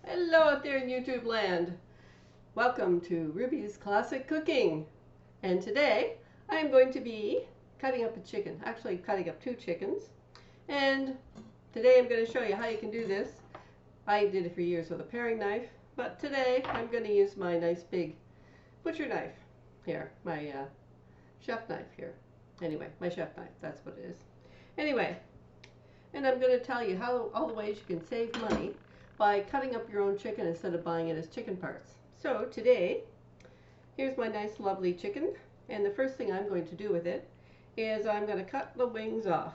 Hello out there in YouTube land. Welcome to Ruby's Classic Cooking. And today I'm going to be cutting up a chicken, actually cutting up 2 chickens. And today I'm going to show you how you can do this. I did it for years with a paring knife, but today I'm going to use my nice big butcher knife here, my chef knife here. Anyway, my chef knife, that's what it is. Anyway, and I'm going to tell you how all the ways you can save money by cutting up your own chicken instead of buying it as chicken parts. So today, here's my nice lovely chicken, and the first thing I'm going to do with it is I'm going to cut the wings off.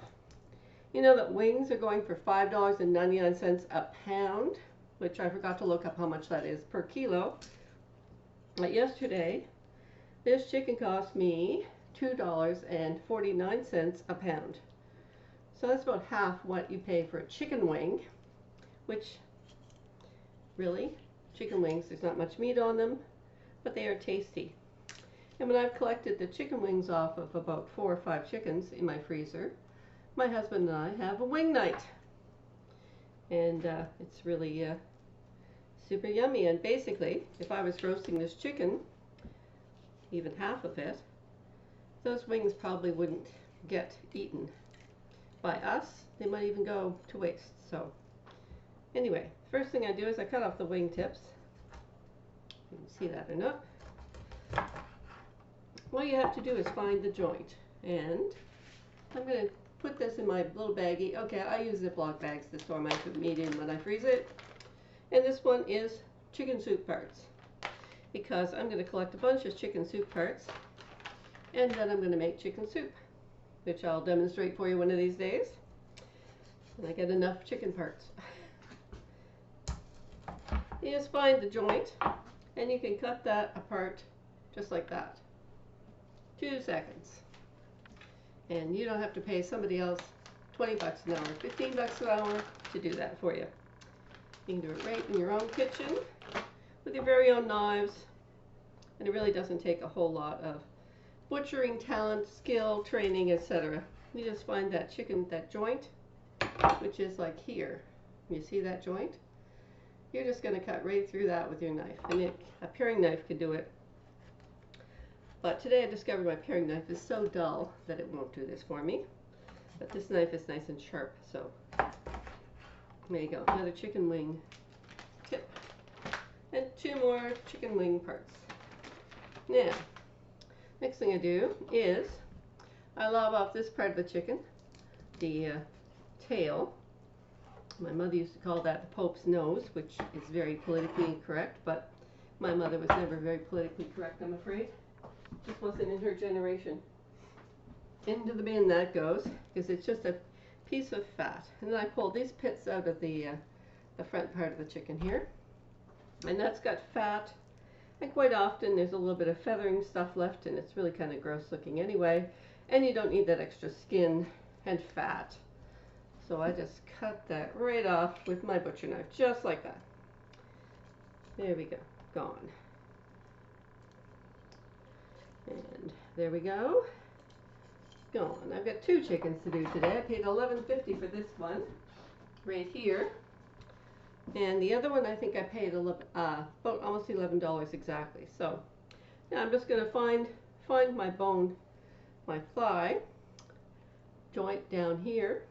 You know that wings are going for $5.99 a pound, which I forgot to look up how much that is per kilo. But yesterday, this chicken cost me $2.49 a pound. So that's about half what you pay for a chicken wing, which really, chicken wings, there's not much meat on them, but they are tasty. And when I've collected the chicken wings off of about 4 or 5 chickens in my freezer, my husband and I have a wing night. And it's really super yummy. And basically, if I was roasting this chicken, even half of it, those wings probably wouldn't get eaten by us. They might even go to waste. So anyway, first thing I do is I cut off the wing tips. You can see that or not. All you have to do is find the joint, and I'm going to put this in my little baggie. Okay, I use Ziploc bags to store my meat in when I freeze it. And this one is chicken soup parts, because I'm going to collect a bunch of chicken soup parts, and then I'm going to make chicken soup, which I'll demonstrate for you one of these days when I get enough chicken parts. You just find the joint, and you can cut that apart just like that. 2 seconds. And you don't have to pay somebody else 20 bucks an hour, 15 bucks an hour to do that for you. You can do it right in your own kitchen with your very own knives, and it really doesn't take a whole lot of butchering talent, skill, training, etc. You just find that chicken, that joint, which is like here. You see that joint? You're just going to cut right through that with your knife. I mean, a paring knife could do it. But today I discovered my paring knife is so dull that it won't do this for me. But this knife is nice and sharp, so there you go. Another chicken wing tip. And 2 more chicken wing parts. Now, next thing I do is I lob off this part of the chicken, the tail. My mother used to call that the Pope's nose, which is very politically incorrect, but my mother was never very politically correct, I'm afraid. Just wasn't in her generation. Into the bin that goes, because it's just a piece of fat. And then I pull these pits out of the front part of the chicken here. And that's got fat, and quite often there's a little bit of feathering stuff left, and it's really kind of gross looking anyway. And you don't need that extra skin and fat. So I just cut that right off with my butcher knife, just like that. There we go, gone. And there we go, gone. I've got 2 chickens to do today. I paid $11.50 for this one, right here. And the other one I think I paid about almost $11 exactly. So now I'm just going to find my bone, my thigh joint down here.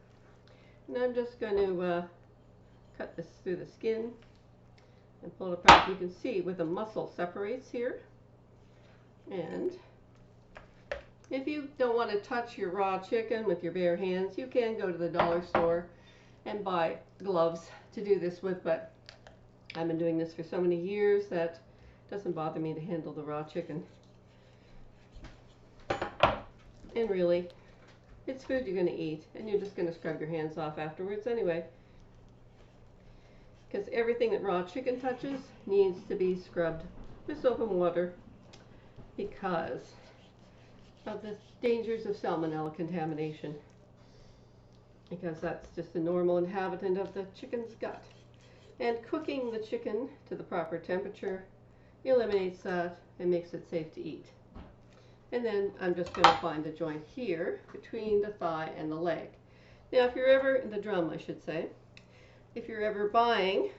And I'm just going to cut this through the skin and pull it apart. You can see where the muscle separates here. And if you don't want to touch your raw chicken with your bare hands, you can go to the dollar store and buy gloves to do this with, but I've been doing this for so many years that it doesn't bother me to handle the raw chicken. And really, it's food you're going to eat, and you're just going to scrub your hands off afterwards anyway. Because everything that raw chicken touches needs to be scrubbed with soap and water because of the dangers of salmonella contamination. Because that's just the normal inhabitant of the chicken's gut. And cooking the chicken to the proper temperature eliminates that and makes it safe to eat. And then I'm just going to find the joint here between the thigh and the leg. Now, if you're ever in the drum, I should say, if you're ever buying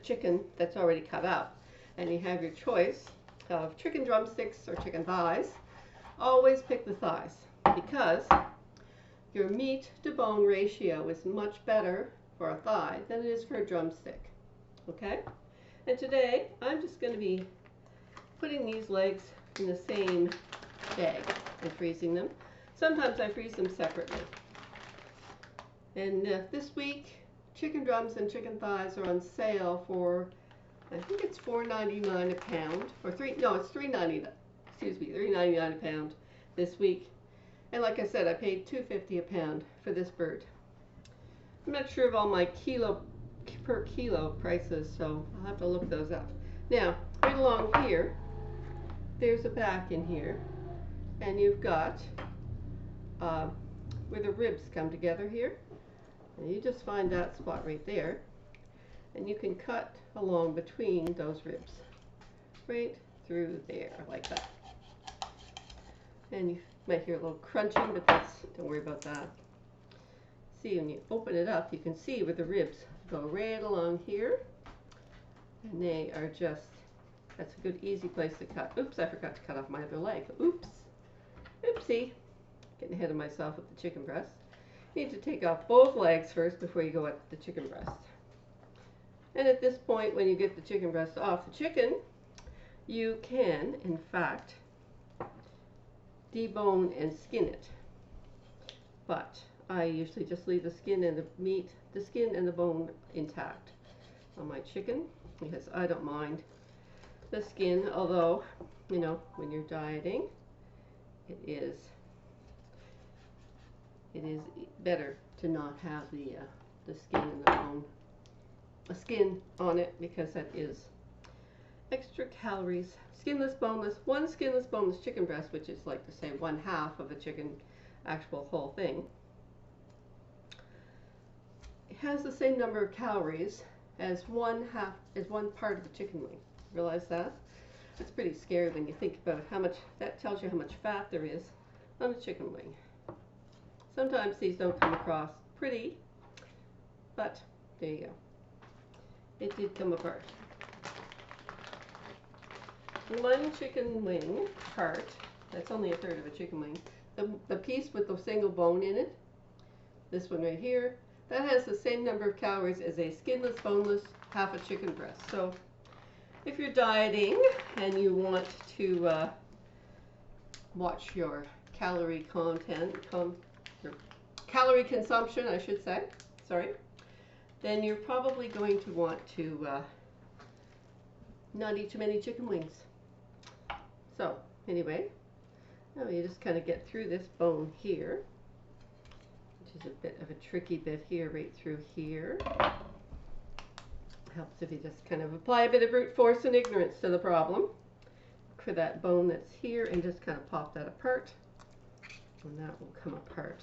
chicken that's already cut up and you have your choice of chicken drumsticks or chicken thighs, always pick the thighs because your meat to bone ratio is much better for a thigh than it is for a drumstick. Okay? And today I'm just going to be putting these legs in the same bag and freezing them. Sometimes I freeze them separately. And this week, chicken drums and chicken thighs are on sale for, I think it's $4.99 a pound, or it's $3.99. Excuse me, $3.99 a pound this week. And like I said, I paid $2.50 a pound for this bird. I'm not sure of all my per kilo prices, so I'll have to look those up. Now, right along here, there's a back in here, and you've got where the ribs come together here. And you just find that spot right there, and you can cut along between those ribs, right through there, like that. And you might hear a little crunching, but don't worry about that. See, when you open it up, you can see where the ribs go right along here, and they are that's a good easy place to cut. Oops, I forgot to cut off my other leg. Oops, oopsie, getting ahead of myself with the chicken breast. You need to take off both legs first before you go at the chicken breast. And at this point, when you get the chicken breast off the chicken, you can, in fact, debone and skin it. But I usually just leave the skin and the skin and the bone intact on my chicken because I don't mind the skin, although, you know, when you're dieting, it is better to not have the skin and the bone, skin on it, because that is extra calories. Skinless, boneless, one skinless, boneless chicken breast, which is like to say 1/2 of a chicken, actual whole thing, it has the same number of calories as one part of a chicken wing. Realize that? It's pretty scary when you think about how much, that tells you how much fat there is on a chicken wing. Sometimes these don't come across pretty, but there you go. It did come apart. One chicken wing part, that's only 1/3 of a chicken wing. The piece with the single bone in it, this one right here, that has the same number of calories as a skinless, boneless, half a chicken breast. So if you're dieting and you want to watch your calorie content, your calorie consumption, I should say, sorry, then you're probably going to want to not eat too many chicken wings. So anyway, now you just kind of get through this bone here, which is a bit of a tricky bit here, right through here. Helps if you just kind of apply a bit of brute force and ignorance to the problem. For that bone that's here, and just kind of pop that apart, and that will come apart.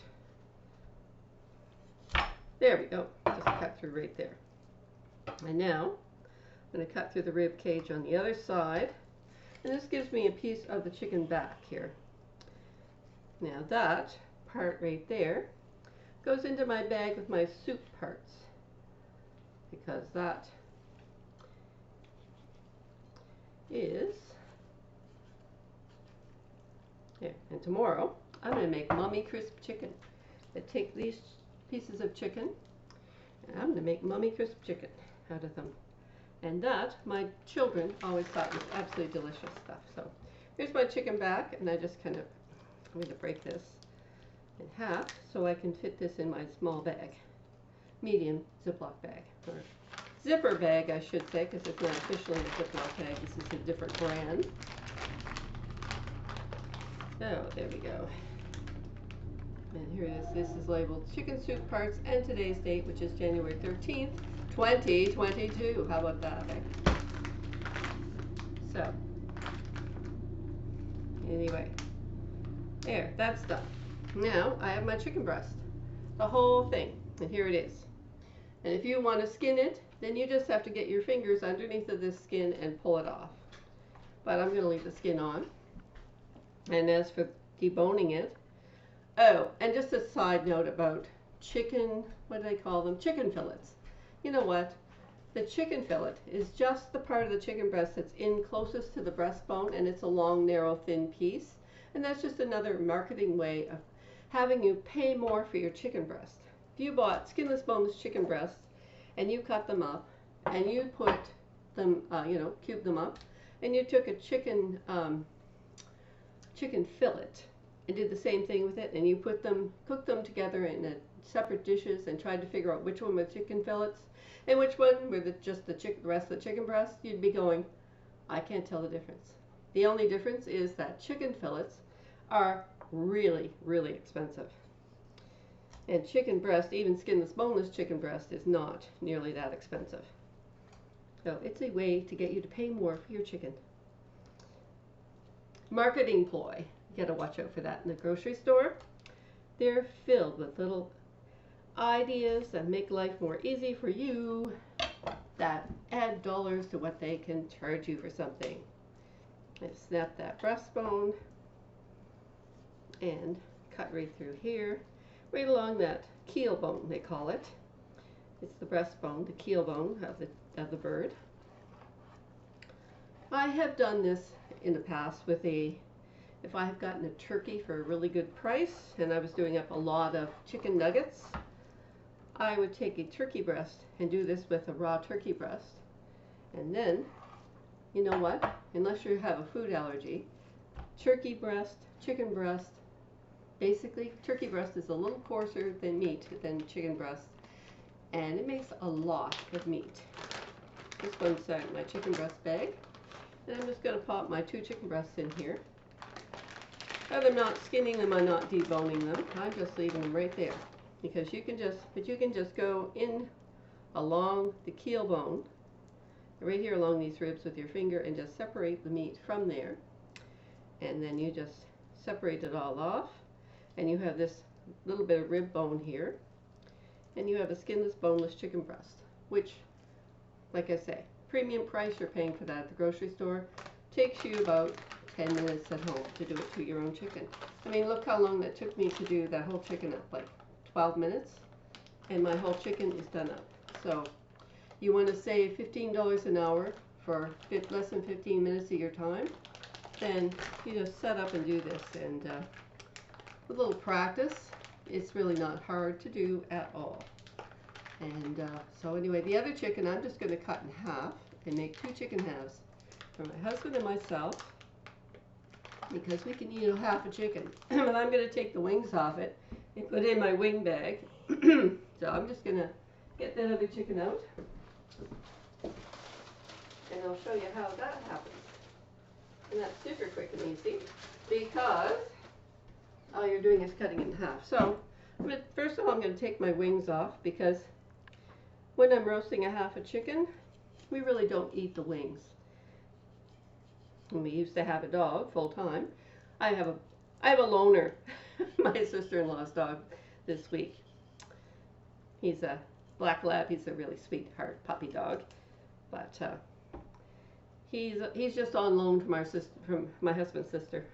There we go, just cut through right there. And now I'm going to cut through the rib cage on the other side, and this gives me a piece of the chicken back here. Now that part right there goes into my bag with my soup parts, because that is here. And tomorrow I'm going to make Mummy Crisp chicken. I take these pieces of chicken and I'm going to make Mummy Crisp chicken out of them. And that my children always thought was absolutely delicious stuff. So here's my chicken back, and I just kind of, I'm going to break this in half so I can fit this in my small bag, medium Ziploc bag, or zipper bag I should say, because it's not officially a Ziploc bag, this is a different brand. Oh, there we go. And here it is. This is labeled chicken soup parts and today's date, which is January 13th, 2022. How about that? Eh? So, anyway, there, that's done. Now I have my chicken breast, the whole thing, and here it is. And if you want to skin it, then you just have to get your fingers underneath of this skin and pull it off. But I'm going to leave the skin on. And as for deboning it, oh, and just a side note about chicken, what do they call them? Chicken fillets. You know what? The chicken fillet is just the part of the chicken breast that's in closest to the breastbone, and it's a long, narrow, thin piece. And that's just another marketing way of having you pay more for your chicken breast. If you bought skinless, boneless chicken breasts and you cut them up and you put them, cube them up, and you took a chicken fillet and did the same thing with it, and you cooked them together in separate dishes and tried to figure out which one were chicken fillets and which one were the rest of the chicken breast, you'd be going, I can't tell the difference. The only difference is that chicken fillets are really, really expensive. And chicken breast, even skinless, boneless chicken breast, is not nearly that expensive. So it's a way to get you to pay more for your chicken. Marketing ploy. You gotta watch out for that in the grocery store. They're filled with little ideas that make life more easy for you, that add dollars to what they can charge you for something. I snap that breastbone and cut right through here, right along that keel bone, they call it. It's the breastbone, the keel bone of the bird. I have done this in the past with if I have gotten a turkey for a really good price and I was doing up a lot of chicken nuggets, I would take a turkey breast and do this with a raw turkey breast. And then, you know what? Unless you have a food allergy, turkey breast, chicken breast, basically turkey breast is a little coarser than chicken breast, and it makes a lot of meat. This one's my chicken breast bag, and I'm just going to pop my 2 chicken breasts in here. I'm not skinning them, I'm not deboning them, I'm just leaving them right there. Because you can just go in along the keel bone, right here along these ribs with your finger, and just separate the meat from there. And then you just separate it all off, and you have this little bit of rib bone here, and you have a skinless, boneless chicken breast, which, like I say, premium price you're paying for that at the grocery store. Takes you about 10 minutes at home to do it to your own chicken. I mean, look how long that took me to do that whole chicken up, like 12 minutes, and my whole chicken is done up. So you want to save $15 an hour for less than 15 minutes of your time, then you just set up and do this, and with a little practice, it's really not hard to do at all. And so anyway, the other chicken I'm just going to cut in half and make 2 chicken halves for my husband and myself, because we can eat half a chicken. But I'm going to take the wings off it and put it in my wing bag. So I'm just going to get that other chicken out, and I'll show you how that happens. And that's super quick and easy, because all you're doing is cutting it in half. So first of all, I'm going to take my wings off, because when I'm roasting a half a chicken, we really don't eat the wings. When we used to have a dog full time, I have a loner, my sister-in-law's dog this week. He's a black lab. He's a really sweetheart puppy dog, but he's just on loan from my husband's sister.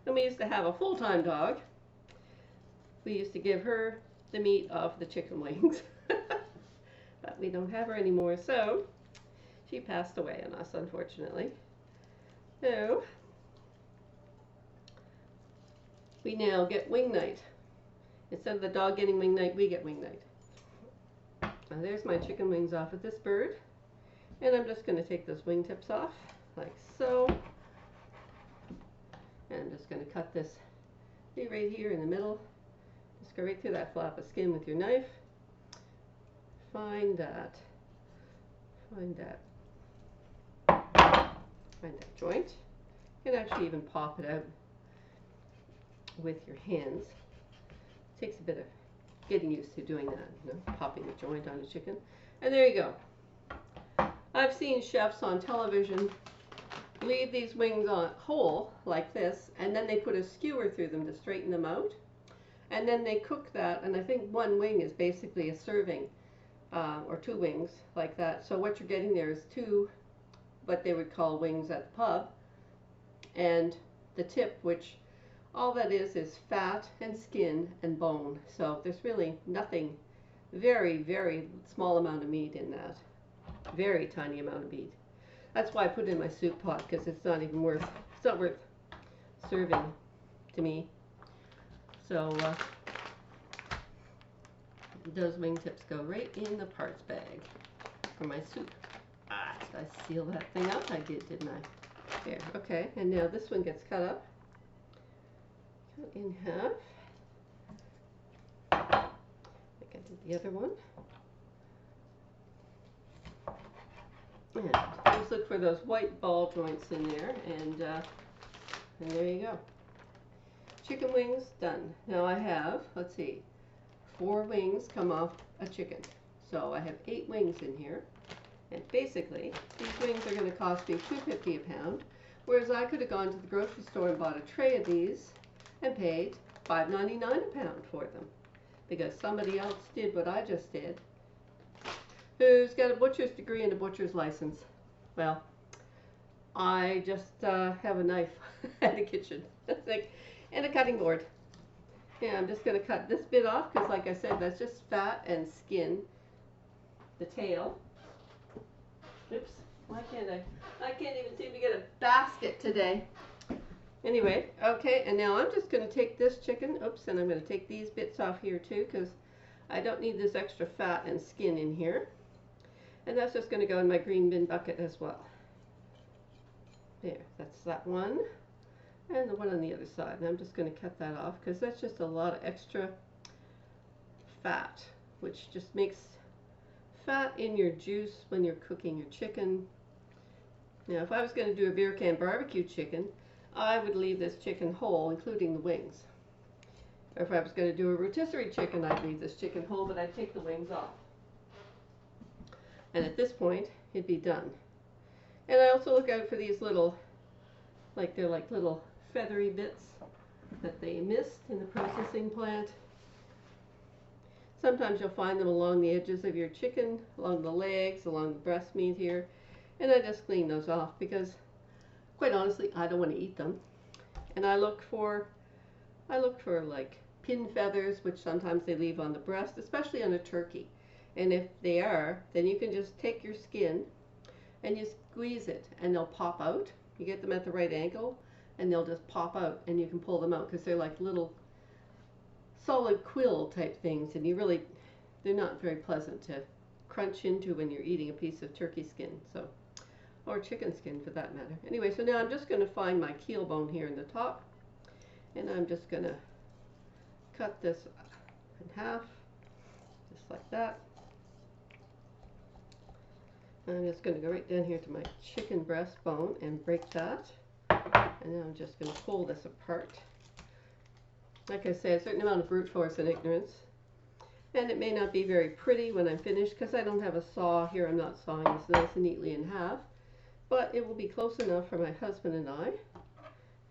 And we used to have a full-time dog. We used to give her the meat off the chicken wings, but we don't have her anymore, so she passed away on us, unfortunately. So we now get wing night. Instead of the dog getting wing night, we get wing night. Now there's my chicken wings off of this bird, and I'm just going to take those wing tips off like so, and I'm just going to cut this right here in the middle. Just go right through that flap of skin with your knife. Find that joint. You can actually even pop it out with your hands. It takes a bit of getting used to doing that, popping the joint on a chicken. And there you go. I've seen chefs on television leave these wings on whole like this, and then they put a skewer through them to straighten them out. And then they cook that, and I think 1 wing is basically a serving, or 2 wings like that. So what you're getting there is 2 what they would call wings at the pub, and the tip, which all that is fat and skin and bone. So there's really nothing, very, very small amount of meat in that. Very tiny amount of meat. That's why I put it in my soup pot, because it's not worth serving to me. So those wingtips go right in the parts bag for my soup. Ah, did I seal that thing up? I did, didn't I? There, okay, and now this one gets cut up. Cut in half. Like I did the other one. And just look for those white ball joints in there, and there you go. Chicken wings done. Now I have, let's see, 4 wings come off a chicken. So I have 8 wings in here. And basically, these wings are going to cost me $2.50 a pound, whereas I could have gone to the grocery store and bought a tray of these and paid $5.99 a pound for them. Because somebody else did what I just did, who's got a butcher's degree and a butcher's license. Well, I just have a knife at the kitchen and a cutting board. Yeah, I'm just going to cut this bit off because, like I said, that's just fat and skin. The tail. Oops, why can't I can't even seem to get a basket today. Anyway, okay, and now I'm just going to take this chicken, oops, and I'm going to take these bits off here too, because I don't need this extra fat and skin in here. And that's just going to go in my green bin bucket as well. There, that's that one. And the one on the other side. And I'm just going to cut that off, because that's just a lot of extra fat, which just makes fat in your juice when you're cooking your chicken. Now, if I was going to do a beer can barbecue chicken, I would leave this chicken whole, including the wings. Or if I was going to do a rotisserie chicken, I'd leave this chicken whole, but I'd take the wings off. And at this point, it'd be done. And I also look out for these little, they're like little feathery bits that they missed in the processing plant. Sometimes you'll find them along the edges of your chicken, along the legs, along the breast meat here. And I just clean those off because, quite honestly, I don't want to eat them. And I look for like pin feathers, which sometimes they leave on the breast, especially on a turkey. And if they are, then you can just take your skin and you squeeze it and they'll pop out. You get them at the right angle and they'll just pop out and you can pull them out because they're like little solid quill type things, and they're not very pleasant to crunch into when you're eating a piece of turkey skin, so, or chicken skin for that matter. Anyway, so now I'm just going to find my keel bone here in the top, and I'm just going to cut this in half, just like that. I'm just going to go right down here to my chicken breast bone and break that, and then I'm just going to pull this apart. Like I say, a certain amount of brute force and ignorance. And it may not be very pretty when I'm finished because I don't have a saw here. I'm not sawing this nice and neatly in half. But it will be close enough for my husband and I.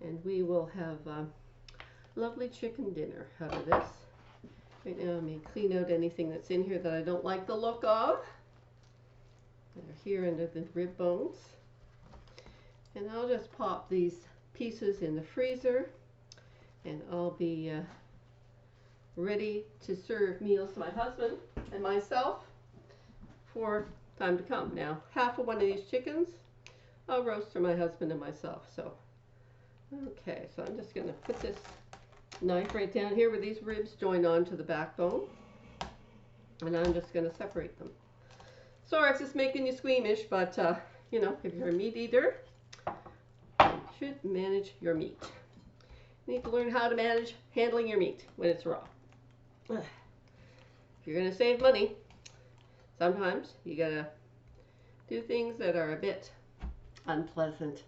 And we will have lovely chicken dinner out of this. Right now I'm going to clean out anything that's in here that I don't like the look of. They're here under the rib bones. And I'll just pop these pieces in the freezer. And I'll be ready to serve meals to my husband and myself for time to come. Now, half of one of these chickens I'll roast for my husband and myself. So, okay, so I'm just going to put this knife right down here where these ribs join onto the backbone. And I'm just going to separate them. Sorry if it's making you squeamish, but, you know, if you're a meat eater, you should manage your meat. You need to learn how to manage handling your meat when it's raw. If you're going to save money, sometimes you got to do things that are a bit unpleasant,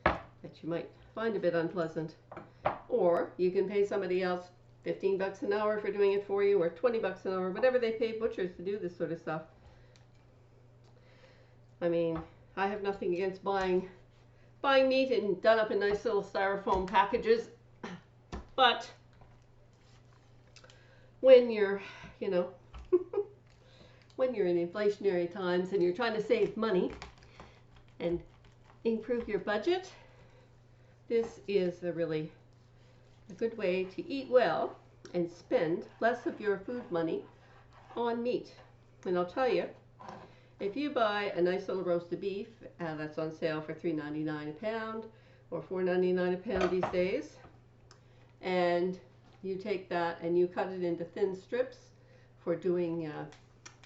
that you might find a bit unpleasant. Or you can pay somebody else 15 bucks an hour for doing it for you, or 20 bucks an hour, whatever they pay butchers to do this sort of stuff. I mean, I have nothing against buying meat and done up in nice little styrofoam packages, but when you're, you know, when you're in inflationary times and you're trying to save money and improve your budget, this is a really good way to eat well and spend less of your food money on meat. And I'll tell you, if you buy a nice little roasted beef that's on sale for $3.99 a pound or $4.99 a pound these days, and you take that and you cut it into thin strips for doing,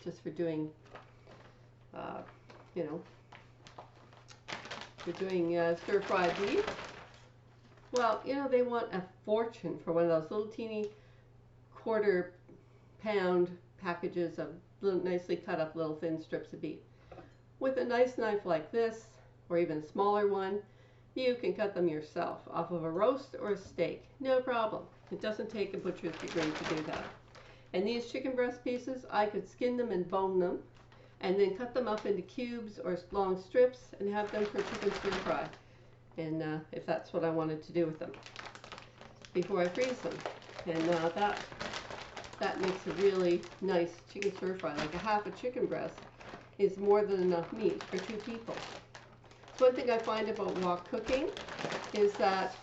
just for doing, you know, for doing stir-fried beef. Well, you know, they want a fortune for one of those little teeny quarter-pound packages of little, nicely cut up little thin strips of beef. With a nice knife like this, or even a smaller one, you can cut them yourself off of a roast or a steak. No problem. It doesn't take a butcher's degree to do that. And these chicken breast pieces, I could skin them and bone them, and then cut them up into cubes or long strips and have them for chicken stir fry. And if that's what I wanted to do with them before I freeze them. And that makes a really nice chicken stir fry. Like a half a chicken breast is more than enough meat for 2 people. So one thing I find about wok cooking is that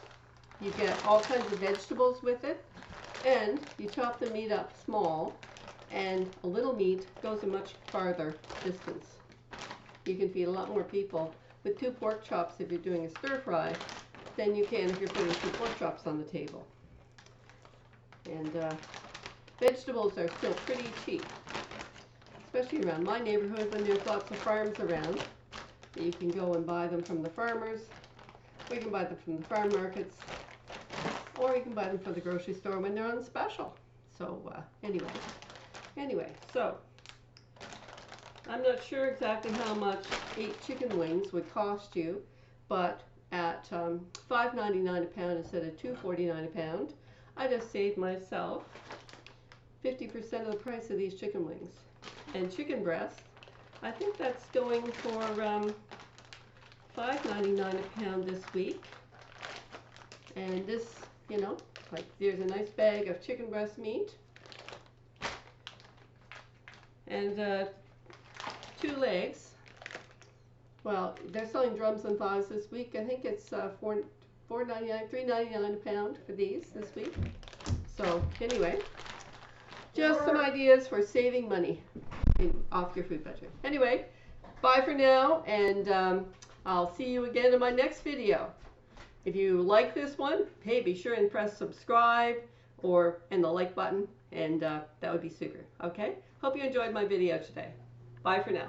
you get all kinds of vegetables with it, and you chop the meat up small, and a little meat goes a much farther distance. You can feed a lot more people with 2 pork chops if you're doing a stir fry than you can if you're putting 2 pork chops on the table. And vegetables are still pretty cheap, especially around my neighborhood when there's lots of farms around. You can go and buy them from the farmers, or you can buy them from the farm markets, or you can buy them from the grocery store when they're on special. So anyway, so I'm not sure exactly how much 8 chicken wings would cost you, but at $5.99 a pound instead of $2.49 a pound, I just saved myself 50% of the price of these chicken wings. And chicken breast, I think that's going for $5.99 a pound this week. And this, you know, like there's a nice bag of chicken breast meat. And 2 legs. Well, they're selling drums and thighs this week. I think it's $4.99, $3.99 a pound for these this week. So anyway, just some ideas for saving money off your food budget. Anyway, bye for now, and I'll see you again in my next video. If you like this one, hey, be sure and press subscribe and the like button, and that would be super. Okay? Hope you enjoyed my video today. Bye for now.